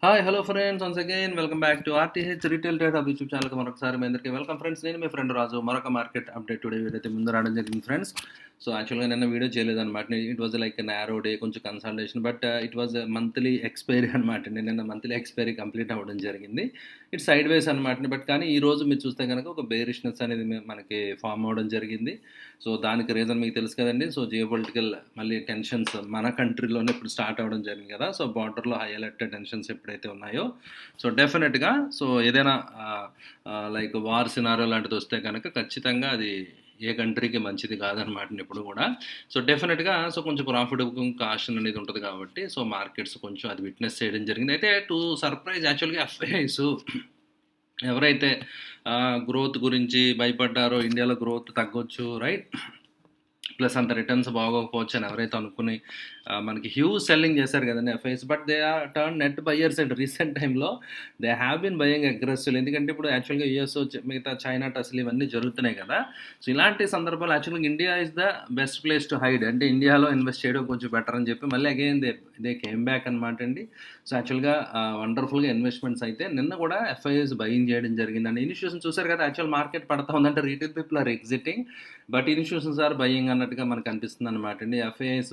Hi hello friends once again welcome back to RTH retail trade hub YouTube ఛానల్కి మరొకసారి మీ అందరికీ welcome friends. నేను మీ friend రాజు. మరొక market update today video ముందు రావడం జరిగింది ఫ్రెండ్స్. సో యాక్చువల్గా నిన్న వీడియో చేయలేదన్నమాట. It was like narrow day, కొంచెం consultation, but it was monthly expiry అనమాట. నిన్న మంత్లీ ఎక్స్పైరీ కంప్లీట్ అవ్వడం జరిగింది. ఇట్ సైడ్ వేస్ అనమాట. బట్ కానీ ఈ రోజు మీరు చూస్తే కనుక ఒక బేరిష్నెస్ అనేది మనకి ఫామ్ అవ్వడం జరిగింది. సో దానికి రీజన్ మీకు తెలుసు కదండి. సో జియోపొలిటికల్ మళ్ళీ టెన్షన్స్ మన కంట్రీలోనే ఇప్పుడు స్టార్ట్ అవ్వడం జరిగింది కదా. సో బార్డర్లో హై అలర్ట్ టెన్షన్స్ ఎప్పుడైతే ఉన్నాయో, సో డెఫినెట్గా సో ఏదైనా లైక్ వార్ సినారో లాంటిది వస్తే కనుక ఖచ్చితంగా అది ఏ కంట్రీకి మంచిది కాదనమాట ఇప్పుడు కూడా. సో డెఫినెట్గా సో కొంచెం ప్రాఫిటబుల్ కాషన్ అనేది ఉంటుంది కాబట్టి సో మార్కెట్స్ కొంచెం అది విట్నెస్ చేయడం జరిగింది. అయితే టు సర్ప్రైజ్ యాక్చువల్గా ఎఫ్ఐఐస్ ఎవరైతే గ్రోత్ గురించి భయపడ్డారో, ఇండియాలో గ్రోత్ తగ్గొచ్చు రైట్, ప్లస్ అంత రిటర్న్స్ బాగోకపోవచ్చు అని ఎవరైతే అనుకుని మనకి హ్యూజ్ సెల్లింగ్ చేశారు కదండి FIs, but they are turn net buyers and recent టైంలో they have been buying aggressive. ఎందుకంటే ఇప్పుడు యాక్చువల్గా యూఎస్ మిగతా చైనా టస్లు ఇవన్నీ జరుగుతున్నాయి కదా. సో ఇలాంటి సందర్భాలు యాక్చువల్గా India is the best place to hide, అంటే ఇండియాలో ఇన్వెస్ట్ చేయడం కొంచెం బెటర్ అని చెప్పి మళ్ళీ అగైన్ దే కేమ్ బ్యాక్ అనమాట అండి. సో యాక్చువల్గా వండర్ఫుల్గా ఇన్వెస్ట్మెంట్స్ అయితే నిన్న కూడా ఎఫ్ఐఎస్ బయింగ్ చేయడం జరిగిందండి. ఇన్స్టిట్యూషన్ చూసారు కదా, యాక్చువల్ మార్కెట్ పడతా ఉందంటే retail people are exiting, but institutions are buying అన్నట్టుగా మనకు అనిపిస్తుంది అనమాట అండి. ఎఫ్ఐఎస్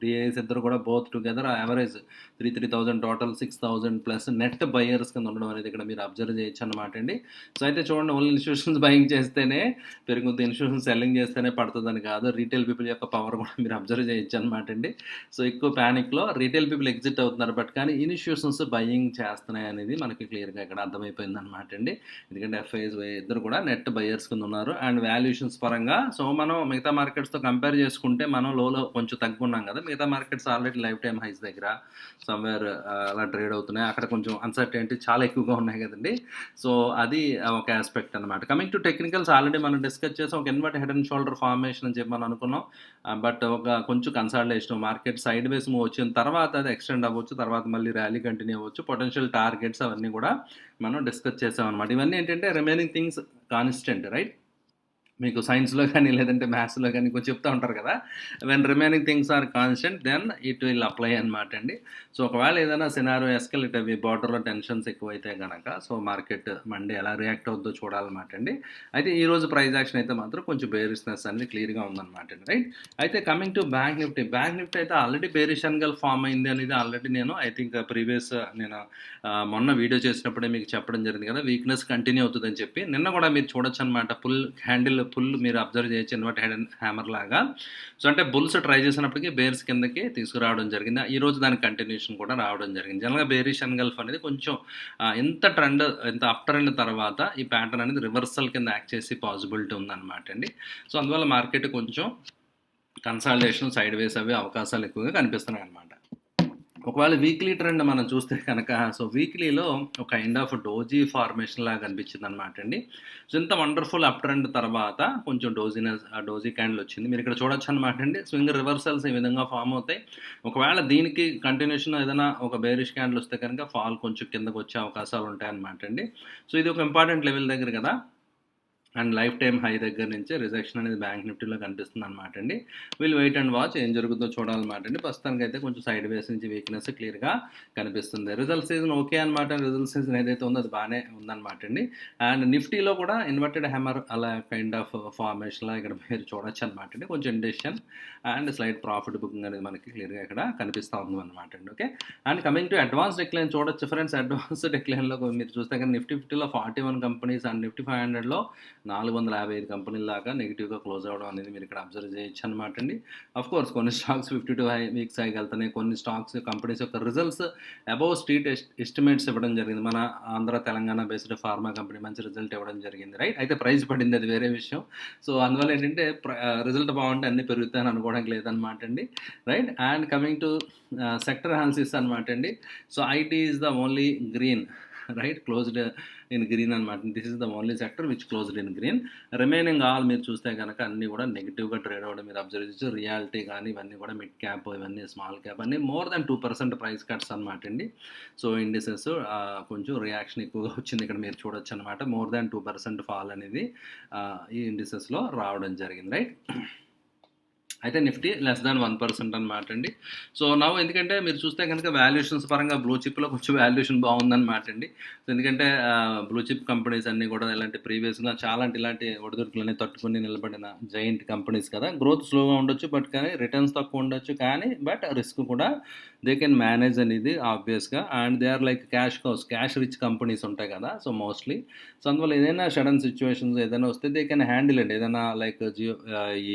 డిఐఎస్ ఇద్దరు కూడా both together average 3,000 total 6,000 plus net buyers కింద ఉండడం అనేది ఇక్కడ మీరు అబ్జర్వ్ చేయొచ్చు అనమాట అండి. సో అయితే చూడండి, ఓన్లీ ఇన్స్టిట్యూషన్స్ బయింగ్ చేస్తేనే పెరుగుతుంది, ఇన్స్టిట్యూషన్ సెల్లింగ్ చేస్తేనే పడుతుందని కాదు, రీటైల్ పీపుల్ యొక్క పవర్ కూడా మీరు అబ్జర్వ్ చేయొచ్చు అనమాట అండి. సో ఎక్కువ ప్యానిక్లో రీటైల్ పీపుల్ ఎగ్జిట్ అవుతున్నారు, బట్ కానీ ఇన్స్టిట్యూషన్స్ బయింగ్ చేస్తున్నాయి అనేది మనకి క్లియర్గా ఇక్కడ అర్థమైపోయింది అనమాట అండి. ఎందుకంటే ఎఫ్ఐఎస్ ఇద్దరు కూడా నెట్ బయర్స్ కింద ఉన్నారు. అండ్ వాల్యుయేషన్స్ పరంగా సో మనం మిగతా మార్కెట్స్తో కంపేర్ చేసుకుంటే మనం లోలో కొంచెం తగ్గున్నాం కదా. మిగతా markets already lifetime highs దగ్గర సమ్వేర్ అలా ట్రేడ్ అవుతున్నాయి. అక్కడ కొంచెం అన్సర్టెనిటీ చాలా ఎక్కువగా ఉన్నాయి కదండి. సో అది ఒక ఆస్పెక్ట్ అనమాట. కమింగ్ టు టెక్నికల్స్ ఆల్రెడీ మనం డిస్కస్ చేసాం. ఒక invert head and shoulder formation అని చెప్పి మనం అనుకున్నాం, బట్ ఒక కొంచెం consolidation market sideways move వచ్చిన తర్వాత అది ఎక్స్టెండ్ అవ్వచ్చు, తర్వాత మళ్ళీ ర్యాలీ కంటిన్యూ అవ్వచ్చు, పొటెన్షియల్ టార్గెట్స్ అవన్నీ కూడా మనం డిస్కస్ చేసాం అనమాట. ఇవన్నీ ఏంటంటే రిమైనింగ్ థింగ్స్ కాన్స్టెంట్ రైట్. మీకు సైన్స్లో కానీ లేదంటే మ్యాథ్స్లో కానీ కొంచెం చెప్తూ ఉంటారు కదా, when remaining things are constant then it will apply అనమాట అండి. సో ఒకవేళ ఏదైనా సినారో ఎస్కలేట్ అవి బార్డర్లో టెన్షన్స్ ఎక్కువైతే కనుక సో మార్కెట్ మండే ఎలా రియాక్ట్ అవుద్దో చూడాలన్నమాట అండి. అయితే ఈరోజు ప్రైస్ యాక్షన్ అయితే మాత్రం కొంచెం బేరిష్నెస్ అనేది క్లియర్గా ఉందన్నమాట అండి రైట్. అయితే కమింగ్ టు బ్యాంక్ నిఫ్టీ అయితే ఆల్రెడీ బేరిష్ అనగల్ ఫామ్ అయింది అనేది ఆల్రెడీ నేను ఐ థింక్ ప్రీవియస్ నేను మొన్న వీడియో చేసినప్పుడే మీకు చెప్పడం జరిగింది కదా, వీక్నెస్ కంటిన్యూ అవుతుందని చెప్పి. నిన్న కూడా మీరు చూడొచ్చు అనమాట, ఫుల్ మీరు అబ్జర్వ్ చేయొచ్చు ఇన్వర్ట్ హెడ్ అండ్ హ్యామర్ లాగా. సో అంటే బుల్స్ ట్రై చేసినప్పటికీ బేర్స్ కిందకి తీసుకురావడం జరిగింది. ఈ రోజు దాని కంటిన్యూషన్ కూడా రావడం జరిగింది. జనరల్గా బేరిష్ ఎన్గల్ఫ్ అనేది కొంచెం ఎంత అప్ ట్రెండ్ తర్వాత ఈ ప్యాటర్న్ అనేది రివర్సల్ కింద యాక్ట్ చేసి పాసిబిలిటీ ఉందన్నమాట అండి. సో అందువల్ల మార్కెట్ కొంచెం కన్సాలిడేషన్ సైడ్ వేస్ అవి అవకాశాలు ఎక్కువగా కనిపిస్తున్నాయి అనమాట. ఒకవేళ వీక్లీ ట్రెండ్ మనం చూస్తే కనుక సో వీక్లీలో ఒక కైండ్ ఆఫ్ డోజీ ఫార్మేషన్ లాగా కనిపించింది అనమాట అండి. సో ఇంత వండర్ఫుల్ అప్ ట్రెండ్ తర్వాత కొంచెం డోజీ క్యాండిల్ వచ్చింది. మీరు ఇక్కడ చూడొచ్చు అనమాట అండి. స్వింగ్ రివర్సల్స్ ఈ విధంగా ఫామ్ అవుతాయి. ఒకవేళ దీనికి కంటిన్యూషన్ ఏదైనా ఒక బేరిష్ క్యాండిల్ వస్తే కనుక ఫాల్ కొంచెం కిందకు వచ్చే అవకాశాలు ఉంటాయి అనమాట అండి. సో ఇది ఒక ఇంపార్టెంట్ లెవెల్ దగ్గర కదా, అండ్ లైఫ్ టైమ్ హై దగ్గర నుంచి రిజెక్షన్ అనేది బ్యాంక్ నిఫ్టీలో కనిపిస్తుంది అనమాట అండి. వీళ్ళు వెయిట్ అండ్ వాచ్ ఏం జరుగుతుందో చూడాలన్నమాట అండి. ప్రస్తుతానికి అయితే కొంచెం సైడ్ వేస్ నుంచి వీక్నెస్ క్లియర్గా కనిపిస్తుంది. రిజల్ట్ సీజన్ ఓకే అనమాట. రిజల్ట్ సీజన్ ఏదైతే ఉందో అది బాగానే ఉందన్నమాట అండి. అండ్ నిఫ్టీలో కూడా ఇన్వర్టెడ్ హ్యామర్ అలా కైండ్ ఆఫ్ ఫార్మేషన్లా ఇక్కడ మీరు చూడొచ్చు అనమాట అండి. కొంచెం indecision and slide profit booking అనేది మనకి క్లియర్గా ఇక్కడ కనిపిస్తూ ఉంది అనమాట అండి. Okay, and coming to advance decline చూడొచ్చు ఫ్రెండ్స్. అడ్వాన్స్ డిక్లైన్లో మీరు చూస్తే కానీ నిఫ్టీ 50లో 41 కంపెనీస్ అండ్ నిఫ్టీ 500లో 455 కంపెనీల దాకా నెగిటివ్గా క్లోజ్ అవ్వడం అనేది మీరు ఇక్కడ అబ్జర్వ్ చేయొచ్చు అనమాట అండి. అఫ్ కోర్స్ కొన్ని స్టాక్స్ 52 వీక్స్ హైకి వెళ్తున్నాయి. కొన్ని స్టాక్స్ కంపెనీస్ యొక్క రిజల్ట్స్ అబౌవ్ స్ట్రీట్ ఎస్టిమేట్స్ ఇవ్వడం జరిగింది. మన Andhra Telangana based pharma company మంచి రిజల్ట్ ఇవ్వడం జరిగింది రైట్. అయితే ప్రైస్ పడింది, అది వేరే విషయం. సో అందువల్ల ఏంటంటే రిజల్ట్ బాగుంటే అన్నీ పెరుగుతాయని అనుకోవడానికి లేదనమాట అండి right. And coming to sector analysis అనమాట అండి. So IT is the only green right, closed in green అనమాట. This is the only sector which closed in green. Remaining all మీరు చూస్తే కనుక అన్నీ కూడా నెగిటివ్గా ట్రేడ్ అవ్వడం మీరు అబ్జర్వ్ చేయొచ్చు. రియాలిటీ కానీ ఇవన్నీ కూడా మిడ్ క్యాప్, ఇవన్నీ స్మాల్ క్యాప్ అన్నీ మోర్ దాన్ 2% ప్రైస్ కట్స్ అనమాట అండి. సో ఇండిసెస్ కొంచెం రియాక్షన్ ఎక్కువగా వచ్చింది ఇక్కడ మీరు చూడొచ్చు అనమాట. మోర్ దాన్ 2% ఫాల్ అనేది ఈ ఇండిసెస్లో రావడం జరిగింది రైట్. అయితే నిఫ్టీ లెస్ దాన్ 1% అనమాట అండి. సో, నౌ ఎందుకంటే మీరు చూస్తే గనుక వాల్యుయేషన్స్ పరంగా బ్లూ చిప్‌లో కొంచెం వాల్యుయేషన్ బావుందనమాట అండి. సో, ఎందుకంటే బ్లూ చిప్ కంపెనీస్ అన్నీ కూడా ఇలాంటి ప్రీవియస్‌గా చాలా అంటే ఇలాంటి ఒడిదుడుకులన్నీ తట్టుకొని నిలబడిన జైంట్ కంపెనీస్ కదా! గ్రోత్ స్లోగా ఉండొచ్చు. బట్ కానీ రిటర్న్స్ తక్కువ ఉండొచ్చు. కానీ బట్ రిస్క్ కూడా దే కెన్ మేనేజ్ అనేది ఆబ్వియస్‌గా. And they are like cash cows, cash rich companies ఉంటాయి కదా! So, mostly. సో, అందువల్ల ఏదైనా సడెన్ సిట్యుయేషన్స్ ఏదైనా వస్తే దే కెన్ హ్యాండిల్ ఇట్. ఏదైనా లైక్ ఈ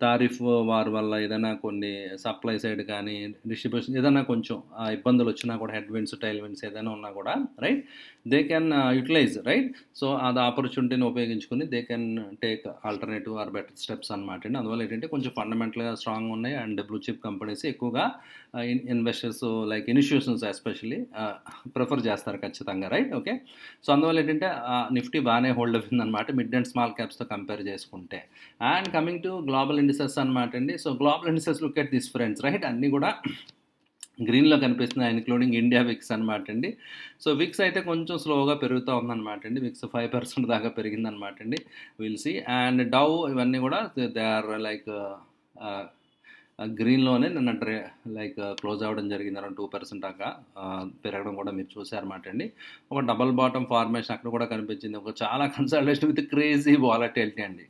టారిఫ్ వార్ వల్ల ఏదైనా కొన్ని సప్లై సైడ్ కానీ, డిస్ట్రిబ్యూషన్ ఏదైనా కొంచెం ఇబ్బందులొచ్చినా కూడా హెడ్‌విండ్స్, టైల్‌విండ్స్ ఏదైనా ఉన్నా కూడా right, they can utilize right. So, అది ఆపర్చునిటీని ఉపయోగించుకొని they can take alternative or better steps అనమాట అండి. అందువల్ల ఏంటంటే కొంచెం ఫండమెంటల్‌గా స్ట్రాంగ్‌గా ఉన్నాయి. అండ్ బ్లూ చిప్ కంపెనీస్ ఎక్కువగా investors like institutions especially prefer చేస్తారు ఖచ్చితంగా రైట్. ఓకే. సో, అందువల్ల ఏంటంటే నిఫ్టీ బాగానే హోల్డ్ అయిందనమాట మిడ్ అండ్ స్మాల్ క్యాప్స్‌తో కంపేర్ చేసుకుంటే. And coming to global indices అనమాట అండి. So, global indices look at this friends right. అన్నీ కూడా గ్రీన్‌లో కనిపిస్తున్నాయి ఇన్క్లూడింగ్ ఇండియా విక్స్ అనమాట అండి. సో, విక్స్ అయితే కొంచెం స్లోగా పెరుగుతూ ఉందనమాట అండి. విక్స్ 5% దాకా పెరిగిందనమాట అండి. Will see. అండ్ డౌ ఇవన్నీ కూడా దే ఆర్ లైక్ ఆహ్, గ్రీన్‌లోనే నిన్న లైక్ క్లోజ్ అవ్వడం జరిగింది. అరౌండ్ 2% దాకా పెరగడం కూడా మీరు చూసారన్నమాట అండి. ఒక డబుల్ బాటమ్ ఫార్మేషన్ అక్కడ కూడా కనిపించింది. ఒక చాలా కన్సాలిడేషన్ విత్ క్రేజీ వాలటిలిటీ అండి.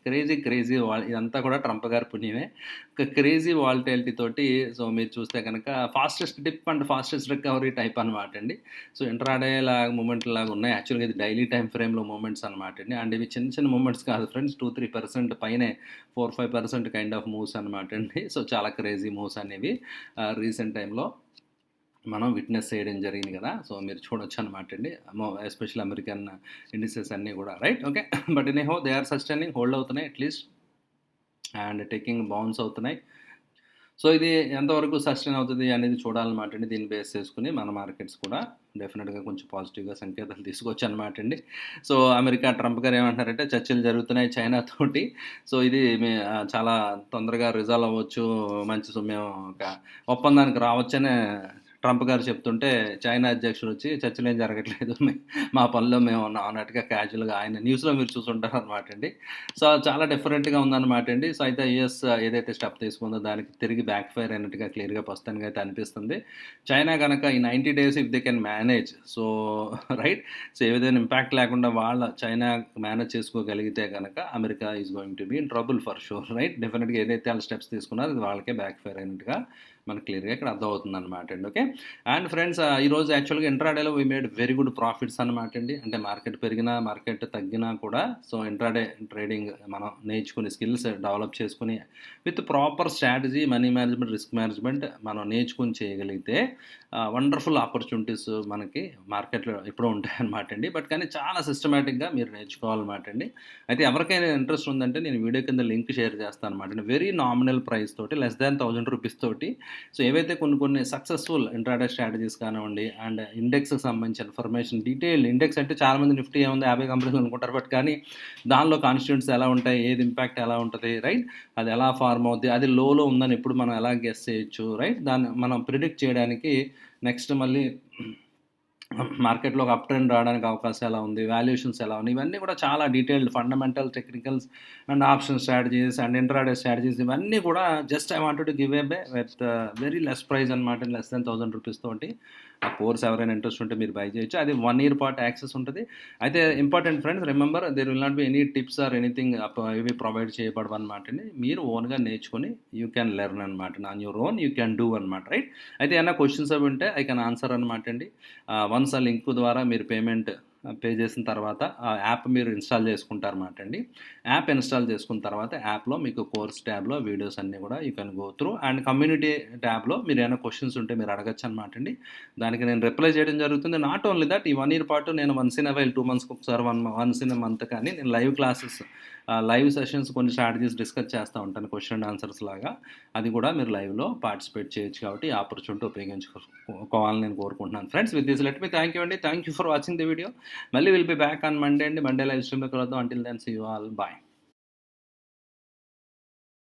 క్రేజీ ఇదంతా కూడా ట్రంప్ గారి పుణ్యమే. ఒక క్రేజీ వాలటిలిటీ తోటి సో, మీరు చూస్తే కనుక fastest dip and fastest recovery type అనమాట అండి. సో, ఇంట్రాడే లాగా మూవ్‌మెంట్ లాగా ఉన్నాయి. యాక్చువల్‌గా ఇది డైలీ టైమ్ ఫ్రేమ్‌లో మూవ్‌మెంట్స్ అనమాట అండి. అండ్ ఇవి చిన్న చిన్న మూవ్‌మెంట్స్ కాదు ఫ్రెండ్స్. 2-3% పైనే 4-5% కైండ్ ఆఫ్ మూవ్స్ అనమాట అండి. సో, చాలా క్రేజీ మూవ్స్ అనేవి రీసెంట్ టైంలో మనం విట్నెస్ చేయడం జరిగింది కదా! సో, మీరు చూడొచ్చు అనమాట అండి. ఎస్పెషల్లీ అమెరికన్ ఇండిసెస్ అన్నీ కూడా right. Okay. But anyhow they are sustaining, hold అవుతున్నాయి అట్‌లీస్ట్. అండ్ టేకింగ్ బౌన్స్ అవుతున్నాయి. సో, ఇది ఎంతవరకు సస్టైన్ అవుతది అనేది చూడాలన్నమాట అండి. దీన్ని బేస్ చేసుకొని మన మార్కెట్స్ కూడా డెఫినిట్‌గా కొంచెం పాజిటివ్‌గా సంకేతాలు తీసుకొచ్చనమాట అండి. సో, అమెరికా ట్రంప్ గారు ఏమంటున్నారంటే చర్చలు జరుగుతున్నాయి చైనా తోటి. సో, ఇది చాలా తొందరగా రిజాల్వ్ అవ్వచ్చు. మేము ఒక ఒప్పందానికి రావచ్చనే ట్రంప్ గారు చెప్తుంటే, చైనా అధ్యక్షుడొచ్చి చర్చలేం జరగట్లేదు. మా పనిలో మేము ఉన్నాం అన్నట్టుగా క్యాజువల్‌గా ఆయన న్యూస్‌లో మీరు చూసుంటారనమాట అండి. సో, చాలా డిఫరెంట్‌గా ఉందనమాట అండి. సో, అయితే యూఎస్ ఏదైతే స్టెప్ తీసుకుందో దానికి తిరిగి బ్యాక్ ఫైర్ అయినట్టుగా క్లియర్‌గా ప్రస్తుతానికైతే అనిపిస్తుంది. చైనా గనక ఈ 90 days if they can manage so, right. So, ఏ విధమైన ఇంపాక్ట్ లేకుండా చైనా మేనేజ్ చేసుకోగలిగితే గనక America is going to be in trouble for sure right. డెఫినిట్‌గా ఏదైతే వాళ్ళు స్టెప్స్ తీసుకున్నారో అది వాళ్ళకే బ్యాక్ ఫైర్ అయినట్టుగా మనకు క్లియర్‌గా ఇక్కడ అర్థమవుతుందనమాట అండి. ఓకే. అండ్ ఫ్రెండ్స్ ఈరోజు యాక్చువల్‌గా ఇంట్రాడేలో we made very good profits అనమాట అండి. అంటే మార్కెట్ పెరిగినా, మార్కెట్ తగ్గినా కూడా సో, ఇంట్రాడే ట్రేడింగ్ మనం నేర్చుకుని స్కిల్స్ డెవలప్ చేసుకొని with proper strategy, money management, risk management మనం నేర్చుకొని చేయగలిగితే వండర్‌ఫుల్ ఆపర్చునిటీస్ మనకి మార్కెట్‌లో ఎప్పుడూ ఉంటాయన్నమాట అండి. బట్ కానీ చాలా సిస్టమాటిక్‌గా మీరు నేర్చుకోవాలన్నమాట అండి. అయితే ఎవరికైనా ఇంట్రెస్ట్ ఉందంటే నేను వీడియో కింద లింక్ షేర్ చేస్తాను అనమాట అండి. వెరీ నామినల్ ప్రైస్ తోటి లెస్ దాన్ ₹1000 తోటి సో, ఏవైతే కొన్ని సక్సెస్‌ఫుల్ ఇంట్రాడే స్ట్రాటజీస్ కానివ్వండి అండ్ ఇండెక్స్‌కి సంబంధించిన ఇన్ఫర్మేషన్ డీటెయిల్డ్ ఇండెక్స్ అంటే చాలామంది నిఫ్టీ ఏముంది 50 కంపెనీలు అనుకుంటారు. బట్ కానీ దానిలో కాన్స్టిట్యూయెంట్స్ ఎలా ఉంటాయి? ఏది ఇంపాక్ట్ ఎలా ఉంటది? రైట్. అది ఎలా ఫార్మ్ అవుద్ది? అది లోలో ఉందని ఎప్పుడు మనం ఎలా గెస్ చేయొచ్చు? రైట్. దాన్ని మనం ప్రిడిక్ట్ చేయడానికి నెక్స్ట్ మళ్ళీ మార్కెట్‌లో ఒక అప్ ట్రెండ్ రావడానికి అవకాశం ఎలా ఉంది? వాల్యుయేషన్స్ ఎలా ఉన్నాయి? ఇవన్నీ కూడా చాలా detailed fundamental, technicals and option strategies and intraday strategies ఇవన్నీ కూడా just I wanted to give away with very less price అనమాట. లెస్ దాన్ ₹1000 తోటి ఆ కోర్స్ ఎవరైనా ఇంట్రెస్ట్ ఉంటే మీరు బై చేయొచ్చు. అది 1 ఇయర్ పాటు యాక్సెస్ ఉంటది. అయితే important friends remember there will not be any tips or anything ఇవి ప్రొవైడ్ చేయబడవనమాట అండి. మీరు ఓన్‌గా నేర్చుకొని యూ క్యాన్ లెర్న్ అనమాట. On your own you can do అనమాట రైట్. అయితే ఏమైనా క్వెషన్స్ అవి ఉంటే ఐ కెన్ ఆన్సర్ అనమాట అండి. వన్స్ ఆ లింక్ ద్వారా మీరు పేమెంట్ పే చేసిన తర్వాత ఆ యాప్ మీరు ఇన్‌స్టాల్ చేసుకుంటారన్నమాట అండి. యాప్ ఇన్‌స్టాల్ చేసుకున్న తర్వాత యాప్‌లో మీకు కోర్స్ ట్యాబ్‌లో వీడియోస్ అన్నీ కూడా you can go through and community ట్యాబ్‌లో మీరు ఏమైనా క్వెషన్స్ ఉంటే మీరు అడగొచ్చనమాట అండి. దానికి నేను రిప్లై చేయడం జరుగుతుంది. నాట్ ఓన్లీ దట్ ఈ 1 ఇయర్ పాటు నేను వన్స్ ఇన్ ఎ వైల్ 2 మంత్స్‌కి ఒకసారి వన్స్ ఇన్ ఎ మంత్ కానీ నేను లైవ్ క్లాసెస్ లైవ్ సెషన్స్ కొన్ని స్ట్రాటజీస్ డిస్కస్ చేస్తూ ఉంటాను క్వెషన్ అండ్ ఆన్సర్స్ లాగా. అది కూడా మీరు లైవ్‌లో పార్టిసిపేట్ చేయొచ్చు కాబట్టి ఈ ఆపర్చునిటీ ఉపయోగించుకోవాలని నేను కోరుకుంటున్నాను. Friends with this let me thank you అండి. Thank you for watching the video. మళ్ళీ will be back on Monday అండి. మండే లైవ్ స్ట్రీమ్‌లో కలుద్దాం. Until then see you all. By.